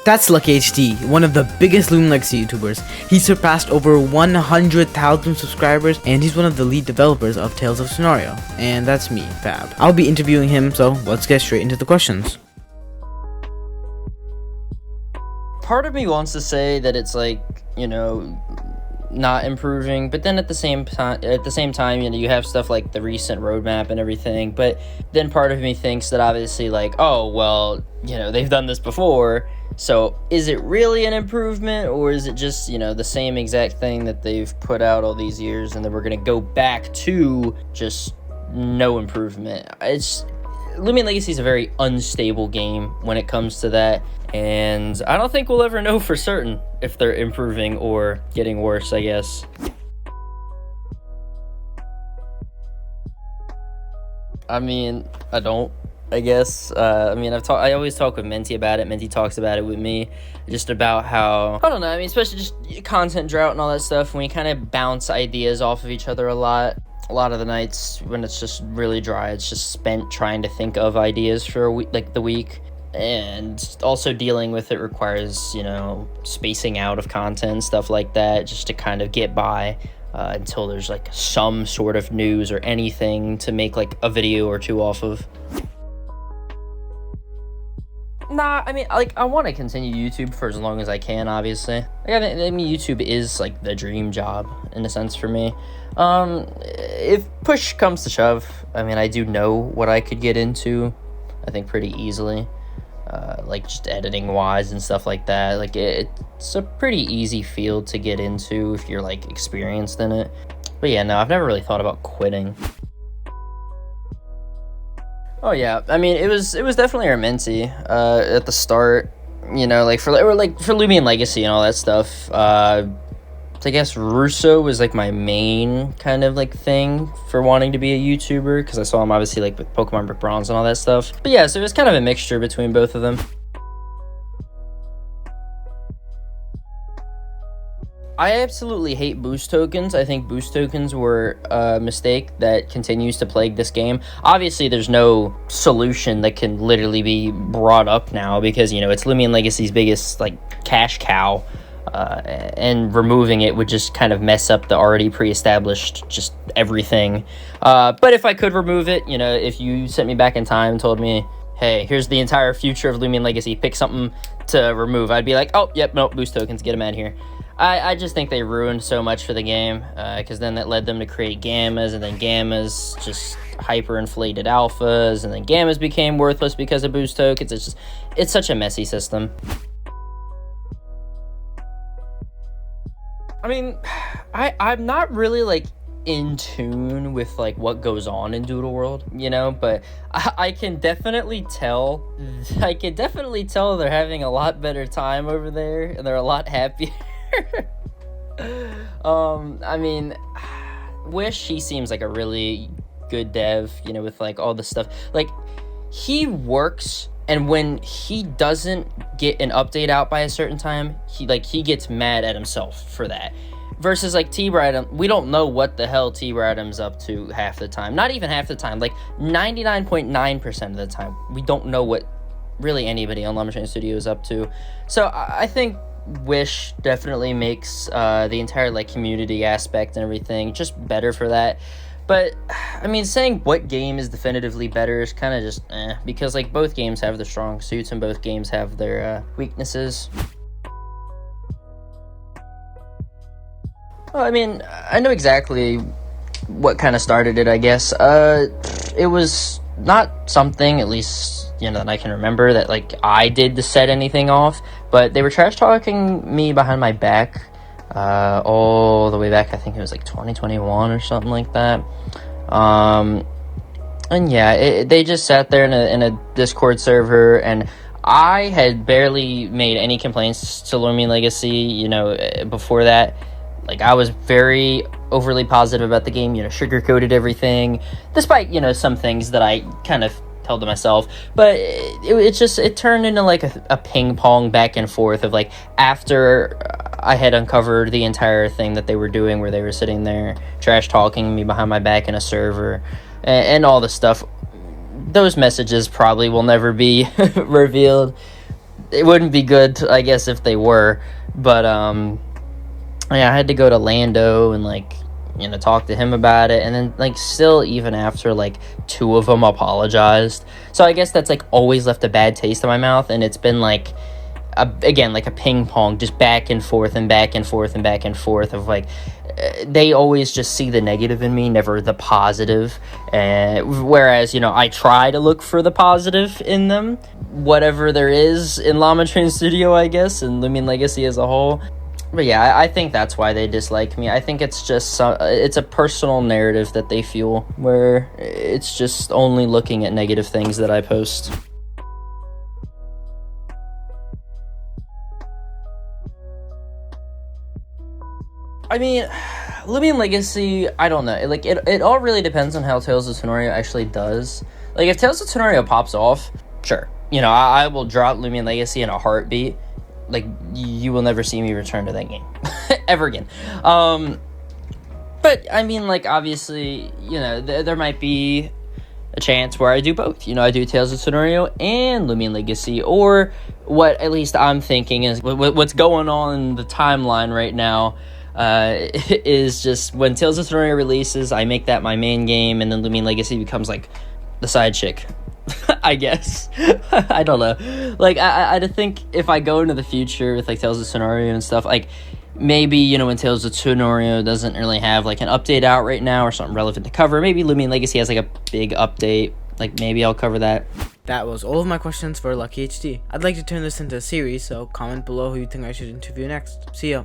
That's LuckyHD, one of the biggest Looming Legacy YouTubers. He surpassed over 100,000 subscribers, and he's one of the lead developers of Tales of Scenario. And that's me, Fab. I'll be interviewing him, so let's get straight into the questions. Part of me wants to say that it's like, not improving, but then at the same time, you have stuff like the recent roadmap and everything, but then part of me thinks that obviously like, oh well, they've done this before, so is it really an improvement, or is it just the same exact thing that they've put out all these years, and then we're gonna go back to just no improvement? Looming Legacy is a very unstable game when it comes to that, and I don't think we'll ever know for certain if they're improving or getting worse, I guess. I guess. I always talk with Menti about it. Menti talks about it with me, just about how, I don't know, especially just content drought and all that stuff, when you kind of bounce ideas off of each other a lot. A lot of the nights when it's just really dry, it's just spent trying to think of ideas for a week, like the week. And also dealing with it requires, spacing out of content, stuff like that, just to kind of get by until there's like some sort of news or anything to make like a video or two off of. Nah, I want to continue YouTube for as long as I can, obviously. YouTube is like the dream job in a sense for me. If push comes to shove, I do know what I could get into, I think pretty easily. Like just editing wise and stuff like that. Like it's a pretty easy field to get into if you're like experienced in it. But yeah, no, I've never really thought about quitting. Oh yeah, it was definitely our Menti at the start, for Looming Legacy and all that stuff. I guess Russo was like my main kind of like thing for wanting to be a YouTuber, because I saw him obviously like with Pokemon Brick Bronze and all that stuff. But yeah, so it was kind of a mixture between both of them. I absolutely hate boost tokens. I think boost tokens were a mistake that continues to plague this game. Obviously, there's no solution that can literally be brought up now, because, it's Looming Legacy's biggest, like, cash cow. And removing it would just kind of mess up the already pre-established just everything. But if I could remove it, if you sent me back in time and told me, hey, here's the entire future of Looming Legacy, pick something to remove, I'd be like, oh, yep, nope, boost tokens, get them out of here. I just think they ruined so much for the game, because then that led them to create gammas, and then gammas just hyperinflated alphas, and then gammas became worthless because of boost tokens. It's such a messy system. I'm not really like in tune with like what goes on in Doodle World, but I can definitely tell they're having a lot better time over there, and they're a lot happier. Wish, he seems like a really good dev, with like all the stuff. Like, he works, and when he doesn't get an update out by a certain time, he gets mad at himself for that. Versus like T-Bradham, we don't know what the hell T-Bradham's up to half the time. Not even half the time, like 99.9% of the time. We don't know what really anybody on Llama Train Studio is up to. So I think Wish definitely makes the entire like community aspect and everything just better for that. But saying what game is definitively better is kind of just because like both games have their strong suits and both games have their weaknesses. Well, I know exactly what kind of started it, I guess. It was not something, at least, that I can remember, that, like, I did to set anything off, but they were trash-talking me behind my back, all the way back, I think it was, like, 2021 or something like that. And, yeah, they just sat there in a Discord server, and I had barely made any complaints to Looming Legacy, before that. Like, I was very overly positive about the game, sugar-coated everything, despite, some things that I kind of told to myself. But it turned into, like, a ping-pong back and forth of, like, after I had uncovered the entire thing that they were doing, where they were sitting there trash-talking me behind my back in a server, and all the stuff. Those messages probably will never be revealed. it wouldn't be good, I guess, if they were. But yeah, I had to go to Lando and like, you know, talk to him about it, and then like still even after like 2 of them apologized. So I guess that's like always left a bad taste in my mouth, and it's been like again like a ping pong, just back and forth and back and forth and back and forth of like they always just see the negative in me, never the positive. Whereas, you know, I try to look for the positive in them, whatever there is in Llama Train Studio, I guess, and Lumion Legacy as a whole. But yeah, I think that's why they dislike me. I think it's just it's a personal narrative that they feel, where it's just only looking at negative things that I post. I mean, Lumion Legacy, I don't know. Like, it all really depends on how Tales of Sonoria actually does. Like, if Tales of Sonoria pops off, sure. You know, I will drop Lumion Legacy in a heartbeat. Like, you will never see me return to that game. Ever again. But, I mean, like, obviously, you know, there might be a chance where I do both. You know, I do Tales of Sonoria and Lumion Legacy, or what at least I'm thinking is what's going on in the timeline right now. Is just when Tales of Sonoria releases, I make that my main game, and then Lumion Legacy becomes like the side chick. I guess. I don't know. Like, I think if I go into the future with like Tales of Sonoria and stuff, like maybe, you know, when Tales of Sonoria doesn't really have like an update out right now or something relevant to cover, maybe Lumion Legacy has like a big update. Like, maybe I'll cover that. That was all of my questions for Lucky HD. I'd like to turn this into a series, so comment below who you think I should interview next. See ya.